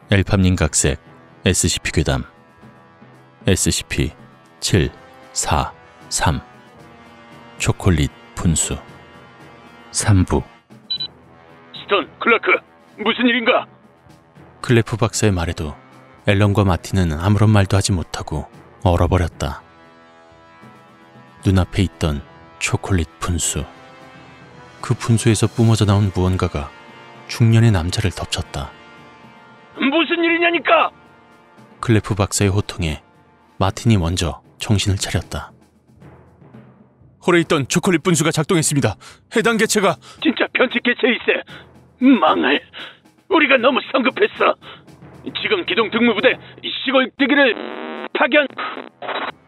엘팜린각색 SCP 괴담 SCP-743 초콜릿 분수 3부. 스톤, 클라크, 무슨 일인가? 클레프 박사의 말에도 앨런과 마틴은 아무런 말도 하지 못하고 얼어버렸다. 눈앞에 있던 초콜릿 분수. 그 분수에서 뿜어져 나온 무언가가 중년의 남자를 덮쳤다. 무슨 일이냐니까? 클레프 박사의 호통에 마틴이 먼저 정신을 차렸다. 홀에 있던 초콜릿 분수가 작동했습니다. 해당 개체가... 진짜 변칙 개체일세. 망할. 우리가 너무 성급했어. 지금 기동 특무부대 시골 뜨기를 파견.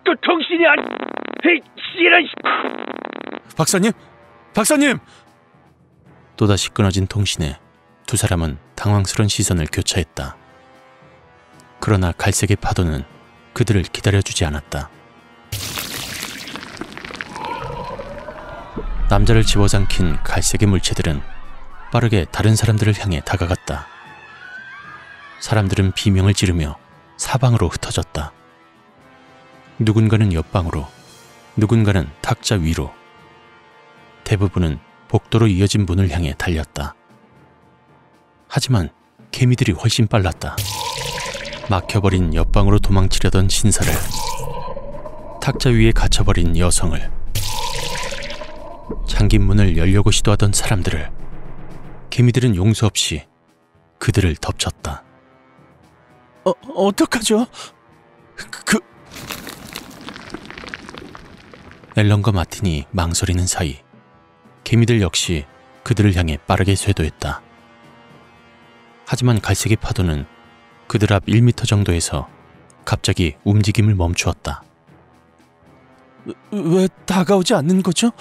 또 통신이 안... 이런... 박사님! 박사님! 또다시 끊어진 통신에 두 사람은 당황스런 시선을 교차했다. 그러나 갈색의 파도는 그들을 기다려주지 않았다. 남자를 집어삼킨 갈색의 물체들은 빠르게 다른 사람들을 향해 다가갔다. 사람들은 비명을 지르며 사방으로 흩어졌다. 누군가는 옆방으로, 누군가는 탁자 위로, 대부분은 복도로 이어진 문을 향해 달렸다. 하지만 개미들이 훨씬 빨랐다. 막혀버린 옆방으로 도망치려던 신사를, 탁자 위에 갇혀버린 여성을, 잠긴 문을 열려고 시도하던 사람들을, 개미들은 용서 없이 그들을 덮쳤다. 어떡하죠? 앨런과 마틴이 망설이는 사이 개미들 역시 그들을 향해 빠르게 쇄도했다. 하지만 갈색의 파도는 그들 앞 1m 정도에서 갑자기 움직임을 멈추었다. 왜 다가오지 않는 거죠?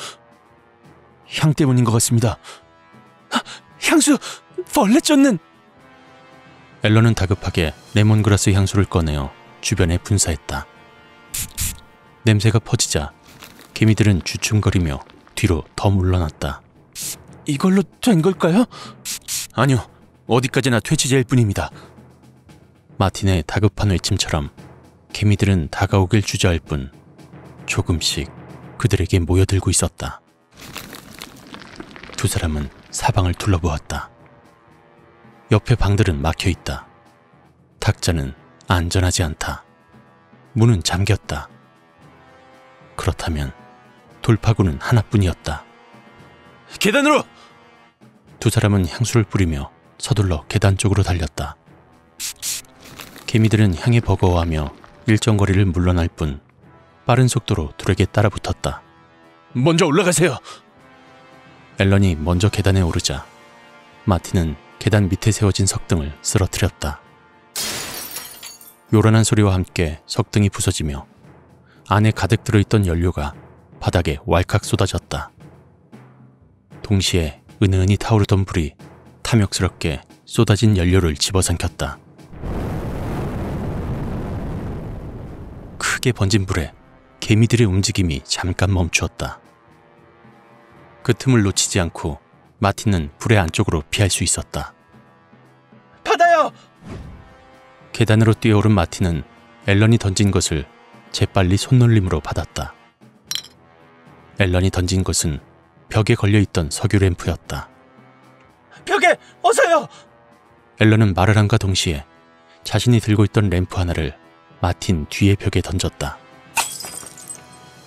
향 때문인 것 같습니다. 향수! 벌레 쫓는! 앨런은 다급하게 레몬그라스 향수를 꺼내어 주변에 분사했다. 냄새가 퍼지자 개미들은 주춤거리며 뒤로 더 물러났다. 이걸로 된 걸까요? 아니요, 어디까지나 퇴치제일 뿐입니다. 마틴의 다급한 외침처럼 개미들은 다가오길 주저할 뿐 조금씩 그들에게 모여들고 있었다. 두 사람은 사방을 둘러보았다. 옆에 방들은 막혀있다. 탁자는 안전하지 않다. 문은 잠겼다. 그렇다면 돌파구는 하나뿐이었다. 계단으로! 두 사람은 향수를 뿌리며 서둘러 계단 쪽으로 달렸다. 개미들은 향에 버거워하며 일정 거리를 물러날 뿐 빠른 속도로 둘에게 따라붙었다. 먼저 올라가세요! 앨런이 먼저 계단에 오르자 마틴은 계단 밑에 세워진 석등을 쓰러뜨렸다. 요란한 소리와 함께 석등이 부서지며 안에 가득 들어있던 연료가 바닥에 왈칵 쏟아졌다. 동시에 은은히 타오르던 불이 탐욕스럽게 쏟아진 연료를 집어삼켰다. 크게 번진 불에 개미들의 움직임이 잠깐 멈추었다. 그 틈을 놓치지 않고 마틴은 불의 안쪽으로 피할 수 있었다. 받아요! 계단으로 뛰어오른 마틴은 앨런이 던진 것을 재빨리 손놀림으로 받았다. 앨런이 던진 것은 벽에 걸려있던 석유 램프였다. 벽에! 어서요! 앨런은 말을 함과 동시에 자신이 들고 있던 램프 하나를 마틴 뒤의 벽에 던졌다.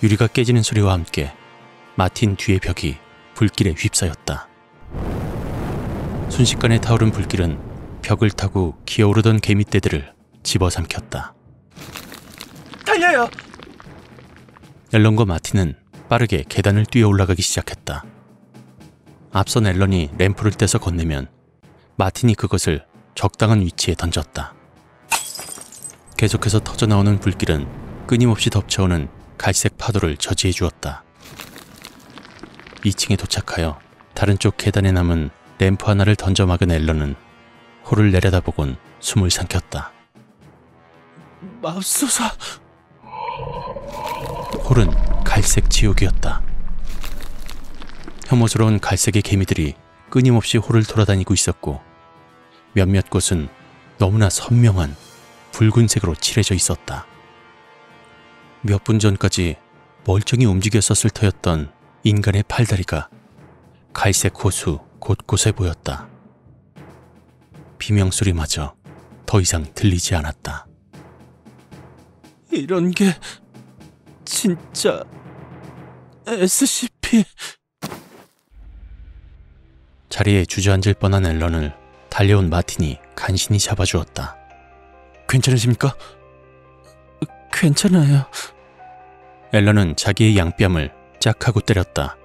유리가 깨지는 소리와 함께 마틴 뒤의 벽이 불길에 휩싸였다. 순식간에 타오른 불길은 벽을 타고 기어오르던 개미떼들을 집어삼켰다. 달려요! 앨런과 마틴은 빠르게 계단을 뛰어 올라가기 시작했다. 앞선 앨런이 램프를 떼서 건네면 마틴이 그것을 적당한 위치에 던졌다. 계속해서 터져나오는 불길은 끊임없이 덮쳐오는 갈색 파도를 저지해 주었다. 2층에 도착하여 다른 쪽 계단에 남은 램프 하나를 던져 막은 앨런은 홀을 내려다보곤 숨을 삼켰다. 맙소사... 홀은 갈색 지옥이었다. 혐오스러운 갈색의 개미들이 끊임없이 홀을 돌아다니고 있었고 몇몇 곳은 너무나 선명한 붉은색으로 칠해져 있었다. 몇 분 전까지 멀쩡히 움직였었을 터였던 인간의 팔다리가 갈색 호수 곳곳에 보였다. 비명소리마저 더 이상 들리지 않았다. 이런 게 진짜 SCP... 자리에 주저앉을 뻔한 앨런을 달려온 마틴이 간신히 잡아주었다. 괜찮으십니까? 괜찮아요. 앨런은 자기의 양뺨을 짝 하고 때렸다.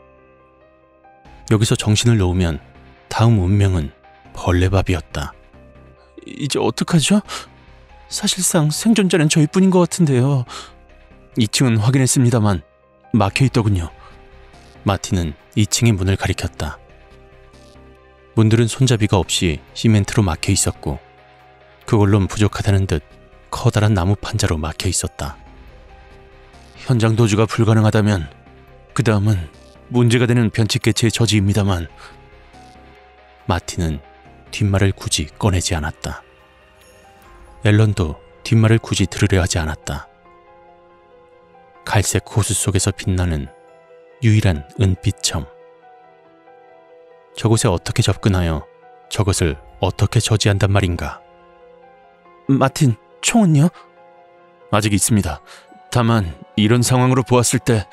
여기서 정신을 놓으면 다음 운명은 벌레밥이었다. 이제 어떡하죠? 사실상 생존자는 저희뿐인 것 같은데요. 2층은 확인했습니다만 막혀있더군요. 마틴은 2층의 문을 가리켰다. 문들은 손잡이가 없이 시멘트로 막혀 있었고 그걸론 부족하다는 듯 커다란 나무 판자로 막혀 있었다. 현장 도주가 불가능하다면 그 다음은 문제가 되는 변칙개체의 저지입니다만 마틴은 뒷말을 굳이 꺼내지 않았다. 앨런도 뒷말을 굳이 들으려 하지 않았다. 갈색 호수 속에서 빛나는 유일한 은빛점. 저곳에 어떻게 접근하여 저것을 어떻게 저지한단 말인가? 마틴, 총은요? 아직 있습니다. 다만 이런 상황으로 보았을 때...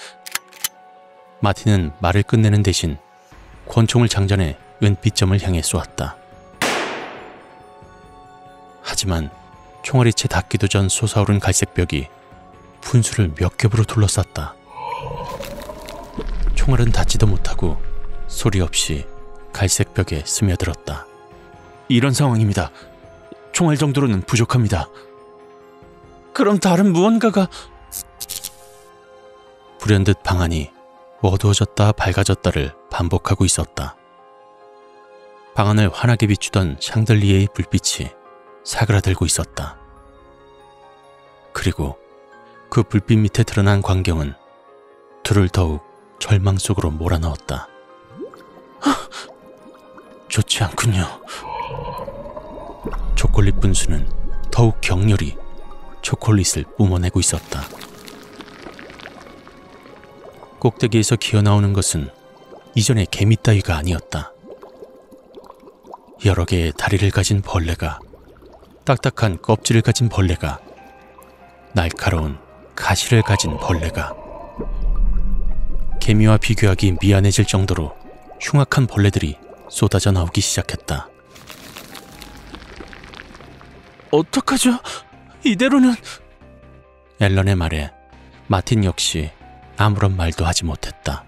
마틴은 말을 끝내는 대신 권총을 장전해 은빛점을 향해 쏘았다. 하지만 총알이 채 닿기도 전 솟아오른 갈색벽이 분수를 몇 겹으로 둘러쌌다. 총알은 닿지도 못하고 소리 없이 갈색벽에 스며들었다. 이런 상황입니다. 총알 정도로는 부족합니다. 그럼 다른 무언가가... 불현듯 방 안이 어두워졌다 밝아졌다를 반복하고 있었다. 방 안을 환하게 비추던 샹들리에의 불빛이 사그라들고 있었다. 그리고 그 불빛 밑에 드러난 광경은 둘을 더욱 절망 속으로 몰아넣었다. 좋지 않군요. 초콜릿 분수는 더욱 격렬히 초콜릿을 뿜어내고 있었다. 꼭대기에서 기어나오는 것은 이전의 개미 따위가 아니었다. 여러 개의 다리를 가진 벌레가, 딱딱한 껍질을 가진 벌레가, 날카로운 가시를 가진 벌레가, 개미와 비교하기 미안해질 정도로 흉악한 벌레들이 쏟아져 나오기 시작했다. 어떡하죠? 이대로는... 앨런의 말에 마틴 역시 아무런 말도 하지 못했다.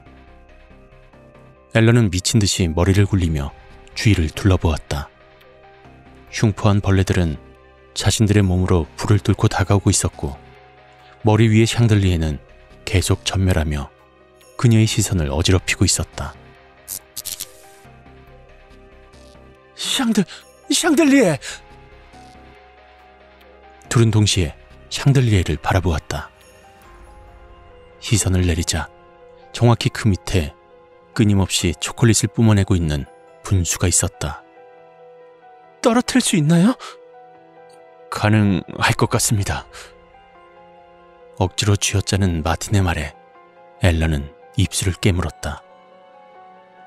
앨런은 미친 듯이 머리를 굴리며 주위를 둘러보았다. 흉포한 벌레들은 자신들의 몸으로 불을 뚫고 다가오고 있었고 머리 위의 샹들리에는 계속 전멸하며 그녀의 시선을 어지럽히고 있었다. 샹들리에! 둘은 동시에 샹들리에를 바라보았다. 시선을 내리자 정확히 그 밑에 끊임없이 초콜릿을 뿜어내고 있는 분수가 있었다. 떨어뜨릴 수 있나요? 가능할 것 같습니다. 억지로 쥐어짜는 마틴의 말에 앨런은 입술을 깨물었다.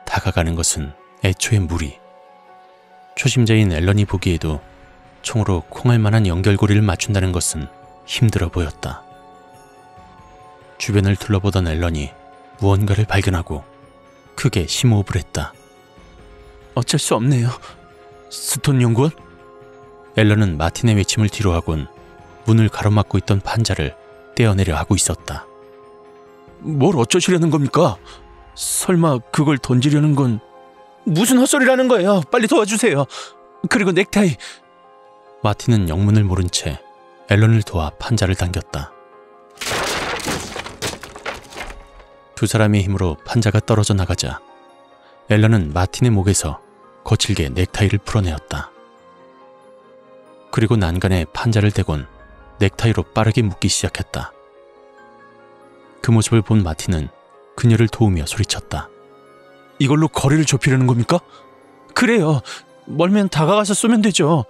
다가가는 것은 애초에 무리. 초심자인 앨런이 보기에도 총으로 콩할 만한 연결고리를 맞춘다는 것은 힘들어 보였다. 주변을 둘러보던 앨런이 무언가를 발견하고 크게 심호흡을 했다. 어쩔 수 없네요. 스톤 연구원? 앨런은 마틴의 외침을 뒤로하곤 문을 가로막고 있던 판자를 떼어내려 하고 있었다. 뭘 어쩌시려는 겁니까? 설마 그걸 던지려는 건... 무슨 헛소리라는 거예요? 빨리 도와주세요. 그리고 넥타이... 마틴은 영문을 모른 채 앨런을 도와 판자를 당겼다. 두 사람의 힘으로 판자가 떨어져 나가자 앨런은 마틴의 목에서 거칠게 넥타이를 풀어내었다. 그리고 난간에 판자를 대곤 넥타이로 빠르게 묶기 시작했다. 그 모습을 본 마틴은 그녀를 도우며 소리쳤다. 이걸로 거리를 좁히려는 겁니까? 그래요. 멀면 다가가서 쏘면 되죠.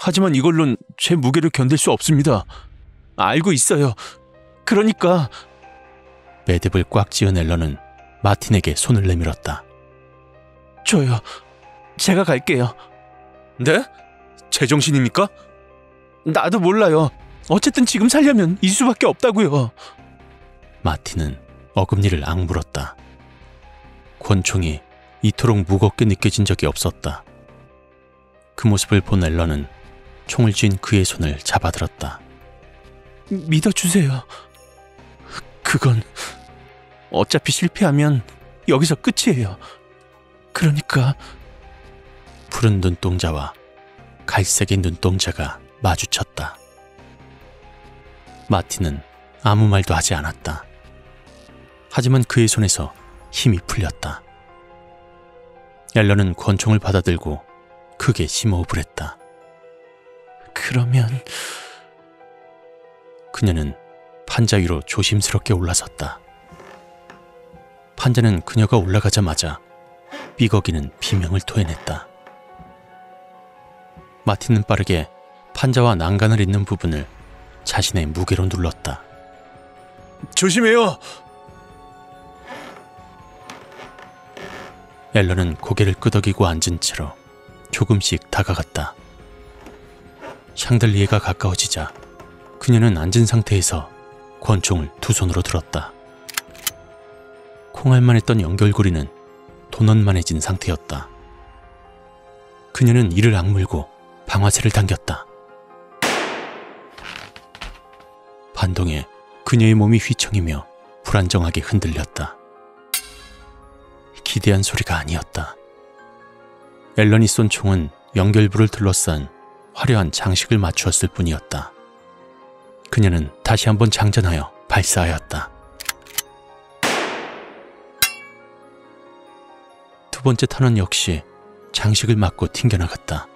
하지만 이걸론 제 무게를 견딜 수 없습니다. 알고 있어요. 그러니까... 매듭을 꽉 쥐은 앨런은 마틴에게 손을 내밀었다. 저요. 제가 갈게요. 네? 제정신입니까? 나도 몰라요. 어쨌든 지금 살려면 이 수밖에 없다고요. 마틴은 어금니를 악물었다. 권총이 이토록 무겁게 느껴진 적이 없었다. 그 모습을 본 앨런은 총을 쥔 그의 손을 잡아들었다. 믿어주세요. 그건 어차피 실패하면 여기서 끝이에요. 그러니까... 푸른 눈동자와 갈색의 눈동자가 마주쳤다. 마틴은 아무 말도 하지 않았다. 하지만 그의 손에서 힘이 풀렸다. 앨런은 권총을 받아들고 크게 심호흡을 했다. 그러면... 그녀는 판자 위로 조심스럽게 올라섰다. 판자는 그녀가 올라가자마자 삐걱이는 비명을 토해냈다. 마틴은 빠르게 판자와 난간을 잇는 부분을 자신의 무게로 눌렀다. 조심해요! 앨런은 고개를 끄덕이고 앉은 채로 조금씩 다가갔다. 샹들리에가 가까워지자 그녀는 앉은 상태에서 권총을 두 손으로 들었다. 콩알만 했던 연결고리는 도넛만해진 상태였다. 그녀는 이를 악물고 방아쇠를 당겼다. 반동에 그녀의 몸이 휘청이며 불안정하게 흔들렸다. 기대한 소리가 아니었다. 앨런이 쏜 총은 연결부를 둘러싼 화려한 장식을 맞추었을 뿐이었다. 그녀는 다시 한번 장전하여 발사하였다. 두 번째 탄원 역시 장식을 맞고 튕겨나갔다.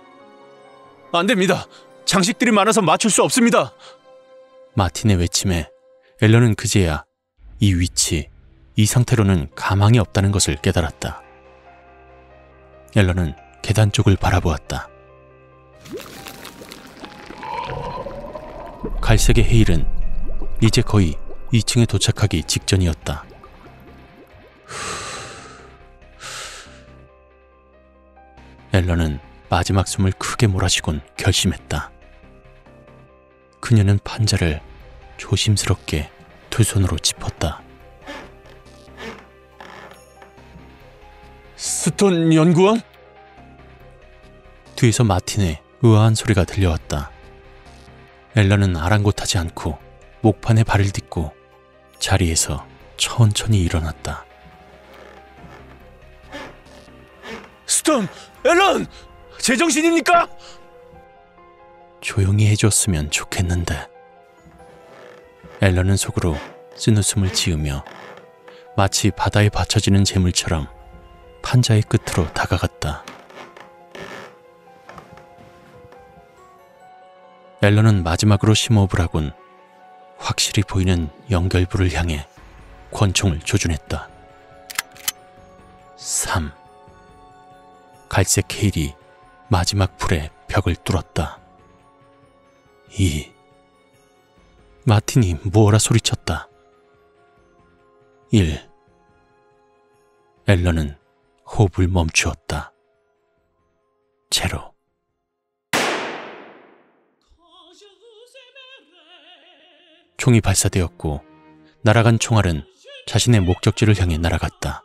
안 됩니다. 장식들이 많아서 맞출 수 없습니다. 마틴의 외침에 앨런은 그제야 이 위치, 이 상태로는 가망이 없다는 것을 깨달았다. 앨런은 계단 쪽을 바라보았다. 갈색의 헤일은 이제 거의 2층에 도착하기 직전이었다. 앨런은 마지막 숨을 크게 몰아쉬곤 결심했다. 그녀는 판자를 조심스럽게 두 손으로 짚었다. 스톤 연구원? 뒤에서 마틴의 의아한 소리가 들려왔다. 앨런은 아랑곳하지 않고 목판에 발을 딛고 자리에서 천천히 일어났다. 스톤! 앨런! 제정신입니까? 조용히 해줬으면 좋겠는데. 앨런은 속으로 쓴웃음을 지으며 마치 바다에 받쳐지는 재물처럼 판자의 끝으로 다가갔다. 앨런은 마지막으로 심호흡을 하곤 확실히 보이는 연결부를 향해 권총을 조준했다. 3. 갈색 헤일이 마지막 불에 벽을 뚫었다. 2. 마틴이 뭐라 소리쳤다. 1. 앨런은 호흡을 멈추었다. 제로. 총이 발사되었고 날아간 총알은 자신의 목적지를 향해 날아갔다.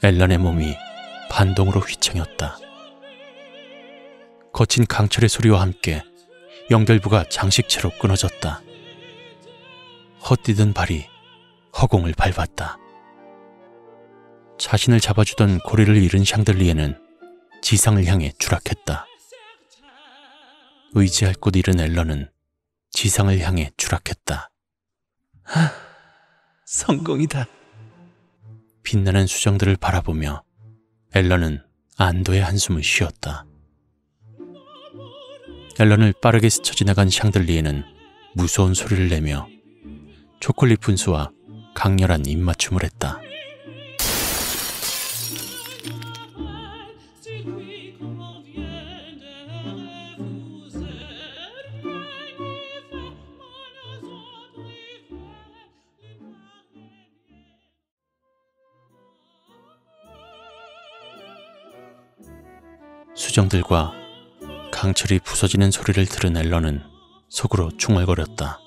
앨런의 몸이 반동으로 휘청였다. 거친 강철의 소리와 함께 연결부가 장식체로 끊어졌다. 헛디든 발이 허공을 밟았다. 자신을 잡아주던 고리를 잃은 샹들리에는 지상을 향해 추락했다. 의지할 곳 잃은 앨런은 지상을 향해 추락했다. 성공이다. 빛나는 수정들을 바라보며 앨런은 안도의 한숨을 쉬었다. 앨런을 빠르게 스쳐 지나간 샹들리에는 무서운 소리를 내며 초콜릿 분수와 강렬한 입맞춤을 했다. 수정들과 강철이 부서지는 소리를 들은 앨런은 속으로 중얼거렸다.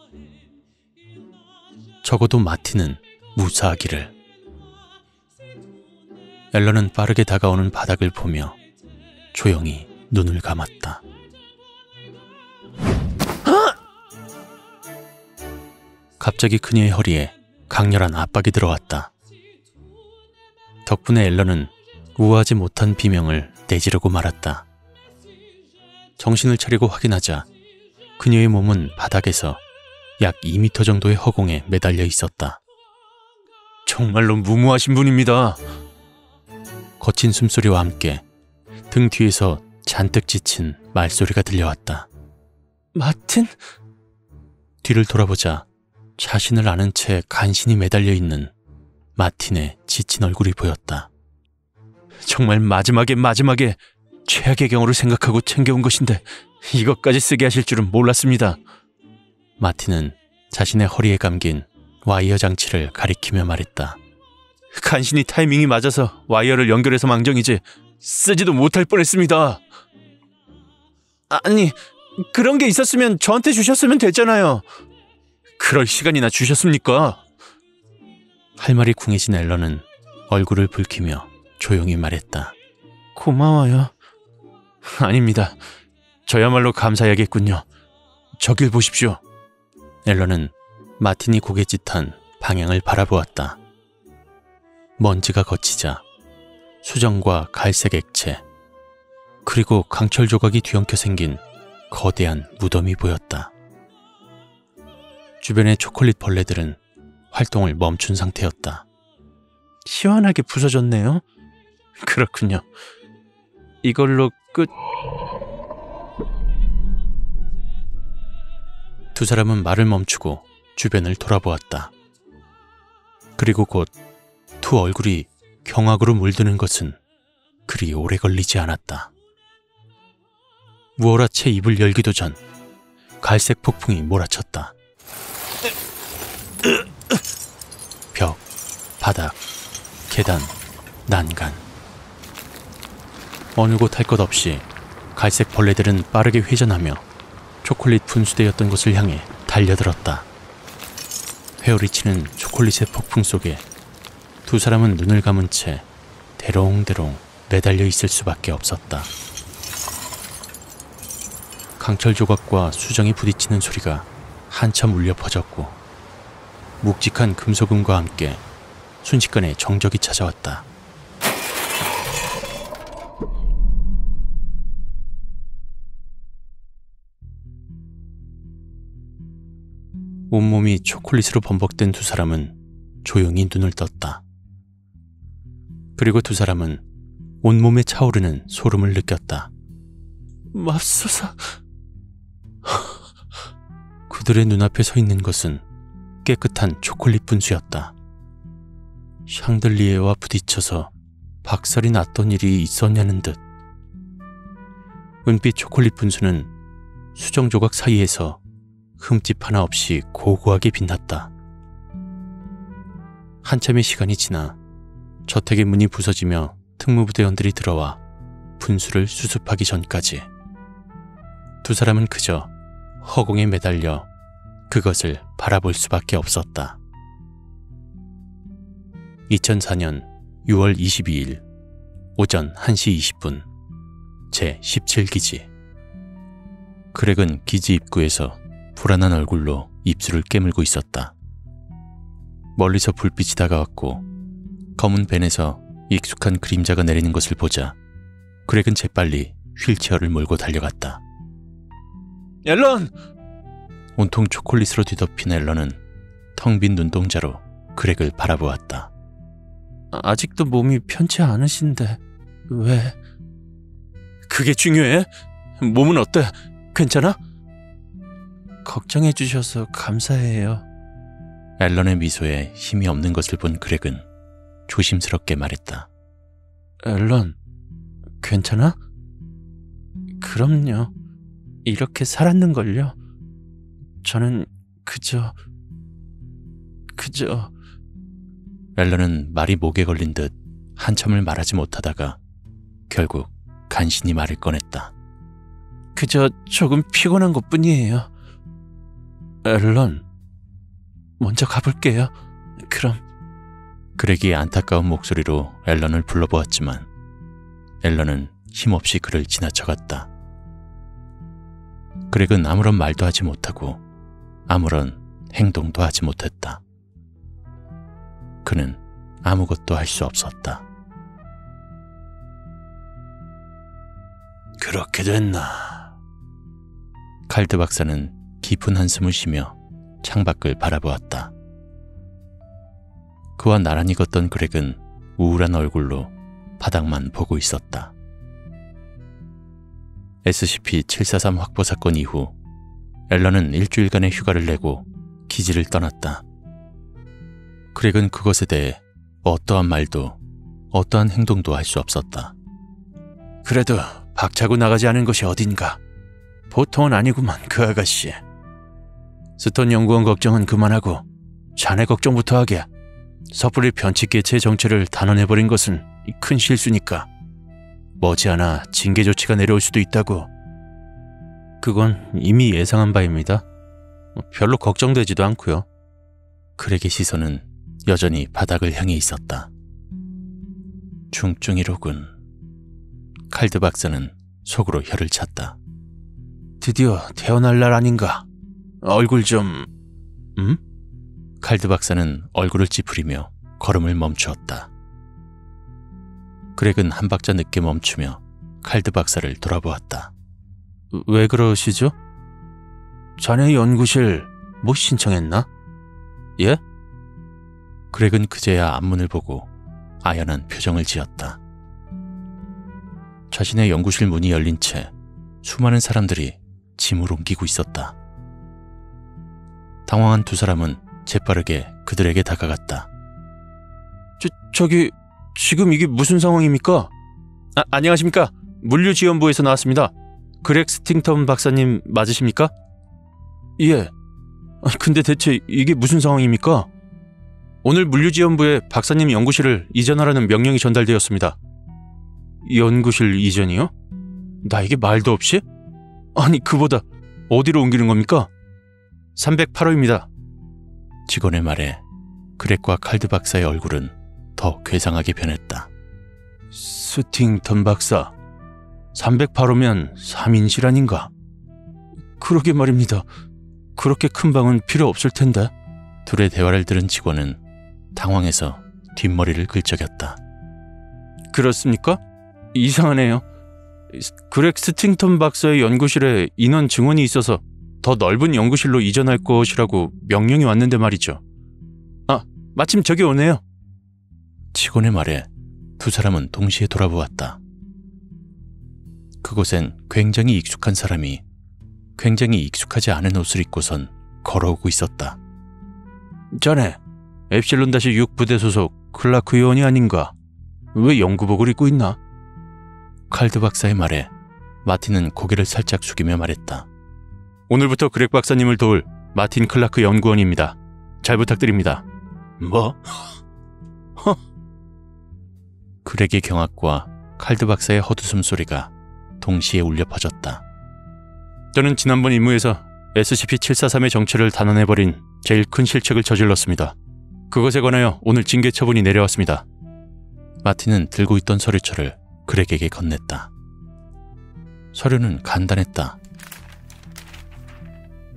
적어도 마틴은 무사하기를. 앨런은 빠르게 다가오는 바닥을 보며 조용히 눈을 감았다. 갑자기 그녀의 허리에 강렬한 압박이 들어왔다. 덕분에 앨런은 우아하지 못한 비명을 내지르고 말았다. 정신을 차리고 확인하자 그녀의 몸은 바닥에서 약 2m 정도의 허공에 매달려 있었다. 정말로 무모하신 분입니다. 거친 숨소리와 함께 등 뒤에서 잔뜩 지친 말소리가 들려왔다. 마틴? 뒤를 돌아보자 자신을 아는 채 간신히 매달려 있는 마틴의 지친 얼굴이 보였다. 정말 마지막에 최악의 경우를 생각하고 챙겨온 것인데 이것까지 쓰게 하실 줄은 몰랐습니다. 마틴은 자신의 허리에 감긴 와이어 장치를 가리키며 말했다. 간신히 타이밍이 맞아서 와이어를 연결해서 망정이지 쓰지도 못할 뻔했습니다. 아니, 그런 게 있었으면 저한테 주셨으면 됐잖아요. 그럴 시간이나 주셨습니까? 할 말이 궁해진 앨런은 얼굴을 붉히며 조용히 말했다. 고마워요. 아닙니다. 저야말로 감사해야겠군요. 저길 보십시오. 앨런은 마틴이 고갯짓한 방향을 바라보았다. 먼지가 걷히자 수정과 갈색 액체, 그리고 강철 조각이 뒤엉켜 생긴 거대한 무덤이 보였다. 주변의 초콜릿 벌레들은 활동을 멈춘 상태였다. 시원하게 부서졌네요. 그렇군요. 이걸로 끝... 두 사람은 말을 멈추고 주변을 돌아보았다. 그리고 곧 두 얼굴이 경악으로 물드는 것은 그리 오래 걸리지 않았다. 무어라 채 입을 열기도 전 갈색 폭풍이 몰아쳤다. 벽, 바닥, 계단, 난간. 어느 곳 할 것 없이 갈색 벌레들은 빠르게 회전하며 초콜릿 분수대였던 곳을 향해 달려들었다. 회오리치는 초콜릿의 폭풍 속에 두 사람은 눈을 감은 채 대롱대롱 매달려 있을 수밖에 없었다. 강철 조각과 수정이 부딪히는 소리가 한참 울려 퍼졌고 묵직한 금속음과 함께 순식간에 정적이 찾아왔다. 온몸이 초콜릿으로 범벅된 두 사람은 조용히 눈을 떴다. 그리고 두 사람은 온몸에 차오르는 소름을 느꼈다. 맙소사. 그들의 눈앞에 서 있는 것은 깨끗한 초콜릿 분수였다. 샹들리에와 부딪혀서 박살이 났던 일이 있었냐는 듯. 은빛 초콜릿 분수는 수정 조각 사이에서 흠집 하나 없이 고고하게 빛났다. 한참의 시간이 지나 저택의 문이 부서지며 특무부대원들이 들어와 분수를 수습하기 전까지 두 사람은 그저 허공에 매달려 그것을 바라볼 수밖에 없었다. 2004년 6월 22일 오전 1시 20분 제17기지. 그렉은 기지 입구에서 불안한 얼굴로 입술을 깨물고 있었다. 멀리서 불빛이 다가왔고 검은 벤에서 익숙한 그림자가 내리는 것을 보자 그렉은 재빨리 휠체어를 몰고 달려갔다. 앨런! 온통 초콜릿으로 뒤덮인 앨런은 텅 빈 눈동자로 그렉을 바라보았다. 아직도 몸이 편치 않으신데 왜? 그게 중요해? 몸은 어때? 괜찮아? 걱정해 주셔서 감사해요. 앨런의 미소에 힘이 없는 것을 본 그렉은 조심스럽게 말했다. 앨런, 괜찮아? 그럼요. 이렇게 살았는걸요. 저는 그저... 앨런은 말이 목에 걸린 듯 한참을 말하지 못하다가 결국 간신히 말을 꺼냈다. 그저 조금 피곤한 것뿐이에요. 앨런, 먼저 가볼게요. 그럼. 그렉이 안타까운 목소리로 앨런을 불러보았지만 앨런은 힘없이 그를 지나쳐갔다. 그렉은 아무런 말도 하지 못하고 아무런 행동도 하지 못했다. 그는 아무것도 할 수 없었다. 그렇게 됐나? 칼드 박사는 깊은 한숨을 쉬며 창밖을 바라보았다. 그와 나란히 걷던 그렉은 우울한 얼굴로 바닥만 보고 있었다. SCP-743 확보 사건 이후 앨런은 일주일간의 휴가를 내고 기지를 떠났다. 그렉은 그것에 대해 어떠한 말도 어떠한 행동도 할 수 없었다. 그래도 박차고 나가지 않은 것이 어딘가. 보통은 아니구만, 그 아가씨. 스톤 연구원 걱정은 그만하고 자네 걱정부터 하게. 섣불리 변칙개체의 정체를 단언해버린 것은 큰 실수니까. 머지않아 징계 조치가 내려올 수도 있다고. 그건 이미 예상한 바입니다. 별로 걱정되지도 않고요. 그렉의 시선은 여전히 바닥을 향해 있었다. 중증이로군. 칼드 박사는 속으로 혀를 찼다. 드디어 태어날 날 아닌가. 얼굴 좀... 칼드 박사는 얼굴을 찌푸리며 걸음을 멈추었다. 그렉은 한 박자 늦게 멈추며 칼드 박사를 돌아보았다. 왜 그러시죠? 자네 연구실 뭐 신청했나? 예? 그렉은 그제야 앞문을 보고 아연한 표정을 지었다. 자신의 연구실 문이 열린 채 수많은 사람들이 짐을 옮기고 있었다. 당황한 두 사람은 재빠르게 그들에게 다가갔다. 저기 지금 이게 무슨 상황입니까? 안녕하십니까? 물류지원부에서 나왔습니다. 그렉 스팅턴 박사님 맞으십니까? 예. 근데 대체 이게 무슨 상황입니까? 오늘 물류지원부에 박사님 연구실을 이전하라는 명령이 전달되었습니다. 연구실 이전이요? 나에게 말도 없이? 아니 그보다 어디로 옮기는 겁니까? 308호입니다. 직원의 말에 그렉과 칼드 박사의 얼굴은 더 괴상하게 변했다. 스팅턴 박사, 308호면 3인실 아닌가? 그러게 말입니다. 그렇게 큰 방은 필요 없을 텐데. 둘의 대화를 들은 직원은 당황해서 뒷머리를 긁적였다. 그렇습니까? 이상하네요. 그렉 스팅턴 박사의 연구실에 인원 증원이 있어서 더 넓은 연구실로 이전할 것이라고 명령이 왔는데 말이죠. 아, 마침 저기 오네요. 직원의 말에 두 사람은 동시에 돌아보았다. 그곳엔 굉장히 익숙한 사람이 굉장히 익숙하지 않은 옷을 입고선 걸어오고 있었다. 자네, 엡실론-6 부대 소속 클라크 요원이 아닌가? 왜 연구복을 입고 있나? 칼드 박사의 말에 마틴은 고개를 살짝 숙이며 말했다. 오늘부터 그렉 박사님을 도울 마틴 클라크 연구원입니다. 잘 부탁드립니다. 뭐? 그렉의 경악과 칼드 박사의 헛웃음 소리가 동시에 울려 퍼졌다. 저는 지난번 임무에서 SCP-743의 정체를 단언해버린 제일 큰 실책을 저질렀습니다. 그것에 관하여 오늘 징계 처분이 내려왔습니다. 마틴은 들고 있던 서류처를 그렉에게 건넸다. 서류는 간단했다.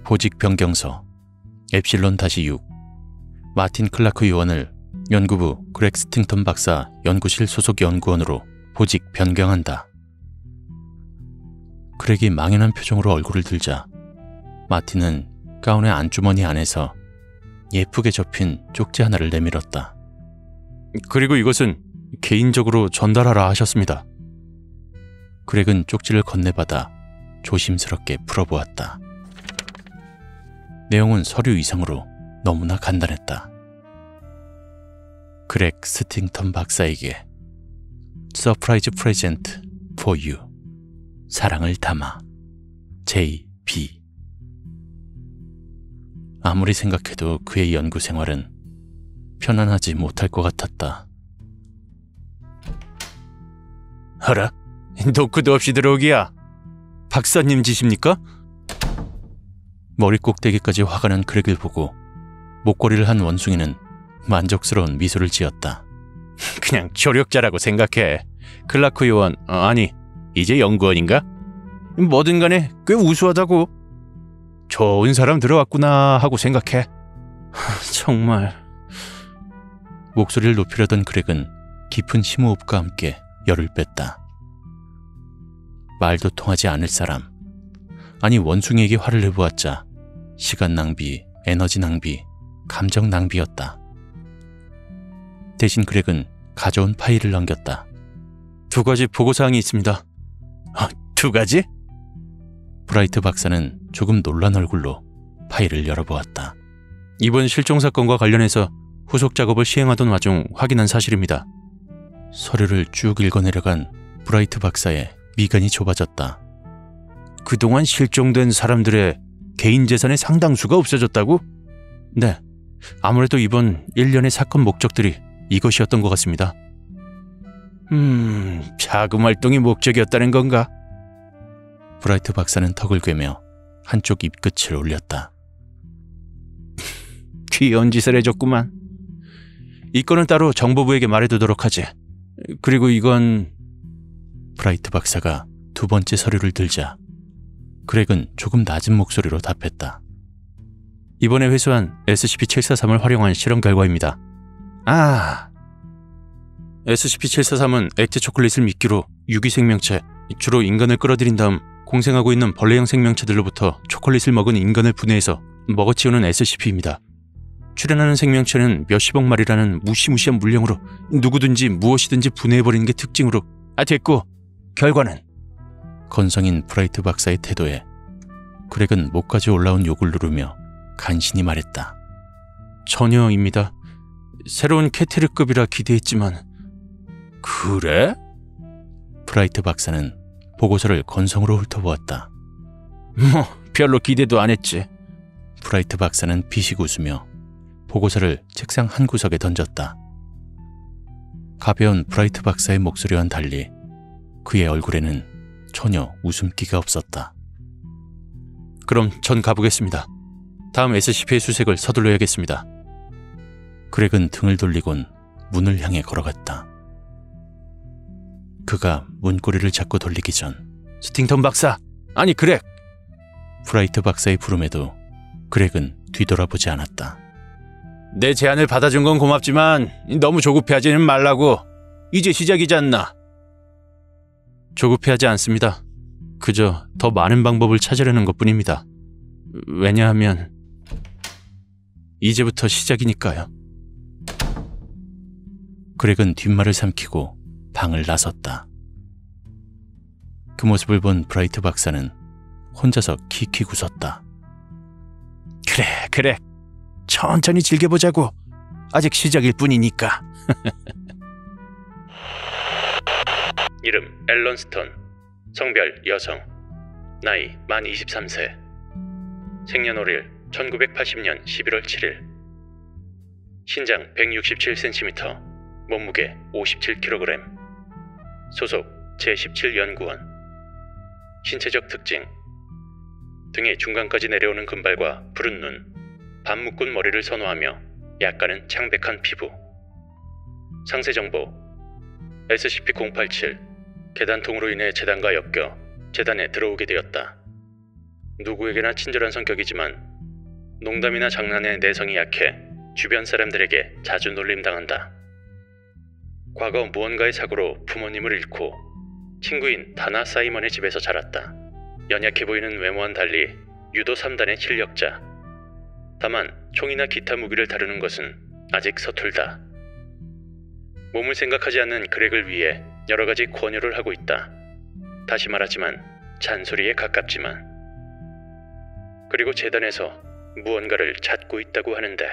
보직 변경서 엡실론-6 마틴 클라크 요원을 연구부 그렉 스팅턴 박사 연구실 소속 연구원으로 보직 변경한다. 그렉이 망연한 표정으로 얼굴을 들자 마틴은 가운의 안주머니 안에서 예쁘게 접힌 쪽지 하나를 내밀었다. 그리고 이것은 개인적으로 전달하라 하셨습니다. 그렉은 쪽지를 건네받아 조심스럽게 풀어보았다. 내용은 서류 이상으로 너무나 간단했다. 그렉 스팅턴 박사에게 서프라이즈 프레젠트 for you. 사랑을 담아 J.B. 아무리 생각해도 그의 연구 생활은 편안하지 못할 것 같았다. 알아? 노크도 없이 들어오기야. 박사님 짓입니까? 머리 꼭대기까지 화가 난 그렉을 보고 목걸이를 한 원숭이는 만족스러운 미소를 지었다. 그냥 조력자라고 생각해. 클라크 요원, 아니 이제 연구원인가? 뭐든 간에 꽤 우수하다고. 좋은 사람 들어왔구나 하고 생각해. 정말. 목소리를 높이려던 그렉은 깊은 심호흡과 함께 열을 뺐다. 말도 통하지 않을 사람, 아니 원숭이에게 화를 내보았자 시간 낭비, 에너지 낭비, 감정 낭비였다. 대신 그렉은 가져온 파일을 넘겼다. 2가지 보고사항이 있습니다. 2가지? 브라이트 박사는 조금 놀란 얼굴로 파일을 열어보았다. 이번 실종 사건과 관련해서 후속 작업을 시행하던 와중 확인한 사실입니다. 서류를 쭉 읽어내려간 브라이트 박사의 미간이 좁아졌다. 그동안 실종된 사람들의 개인 재산의 상당수가 없어졌다고? 네, 아무래도 이번 일련의 사건 목적들이 이것이었던 것 같습니다. 자금 활동이 목적이었다는 건가? 브라이트 박사는 턱을 꿰며 한쪽 입끝을 올렸다. 귀여운 짓을 해줬구만. 이 건은 따로 정보부에게 말해두도록 하지. 그리고 이건... 브라이트 박사가 2번째 서류를 들자 그렉은 조금 낮은 목소리로 답했다. 이번에 회수한 SCP-743을 활용한 실험 결과입니다. SCP-743은 액체 초콜릿을 미끼로 유기 생명체, 주로 인간을 끌어들인 다음 공생하고 있는 벌레형 생명체들로부터 초콜릿을 먹은 인간을 분해해서 먹어치우는 SCP입니다. 출현하는 생명체는 몇십억 마리라는 무시무시한 물량으로 누구든지 무엇이든지 분해해버리는 게 특징으로. 됐고, 결과는? 건성인 브라이트 박사의 태도에 그렉은 목까지 올라온 욕을 누르며 간신히 말했다. 전혀입니다. 새로운 캐테르급이라 기대했지만. 그래? 브라이트 박사는 보고서를 건성으로 훑어보았다. 별로 기대도 안 했지. 브라이트 박사는 비식 웃으며 보고서를 책상 한 구석에 던졌다. 가벼운 브라이트 박사의 목소리와는 달리 그의 얼굴에는 전혀 웃음기가 없었다. 그럼 전 가보겠습니다. 다음 SCP의 수색을 서둘러야겠습니다. 그렉은 등을 돌리곤 문을 향해 걸어갔다. 그가 문고리를 잡고 돌리기 전 스팅턴 박사! 아니 그렉! 브라이트 박사의 부름에도 그렉은 뒤돌아보지 않았다. 내 제안을 받아준 건 고맙지만 너무 조급해하지는 말라고. 이제 시작이지 않나? 조급해하지 않습니다. 그저 더 많은 방법을 찾으려는 것뿐입니다. 왜냐하면 이제부터 시작이니까요. 그렉은 뒷말을 삼키고 방을 나섰다. 그 모습을 본 브라이트 박사는 혼자서 킥킥 웃었다. 그래. 천천히 즐겨보자고. 아직 시작일 뿐이니까. 이름 앨런 스톤. 성별 여성. 나이 만 23세. 생년월일 1980년 11월 7일. 신장 167cm. 몸무게 57kg. 소속 제17연구원. 신체적 특징. 등의 중간까지 내려오는 금발과 푸른 눈, 반 묶은 머리를 선호하며 약간은 창백한 피부. 상세 정보. SCP-087 계단통으로 인해 재단과 엮여 재단에 들어오게 되었다. 누구에게나 친절한 성격이지만 농담이나 장난에 내성이 약해 주변 사람들에게 자주 놀림당한다. 과거 무언가의 사고로 부모님을 잃고 친구인 다나 사이먼의 집에서 자랐다. 연약해 보이는 외모와는 달리 유도 3단의 실력자. 다만 총이나 기타 무기를 다루는 것은 아직 서툴다. 몸을 생각하지 않는 그렉을 위해 여러 가지 권유를 하고 있다. 다시 말하지만 잔소리에 가깝지만. 그리고 재단에서 무언가를 찾고 있다고 하는데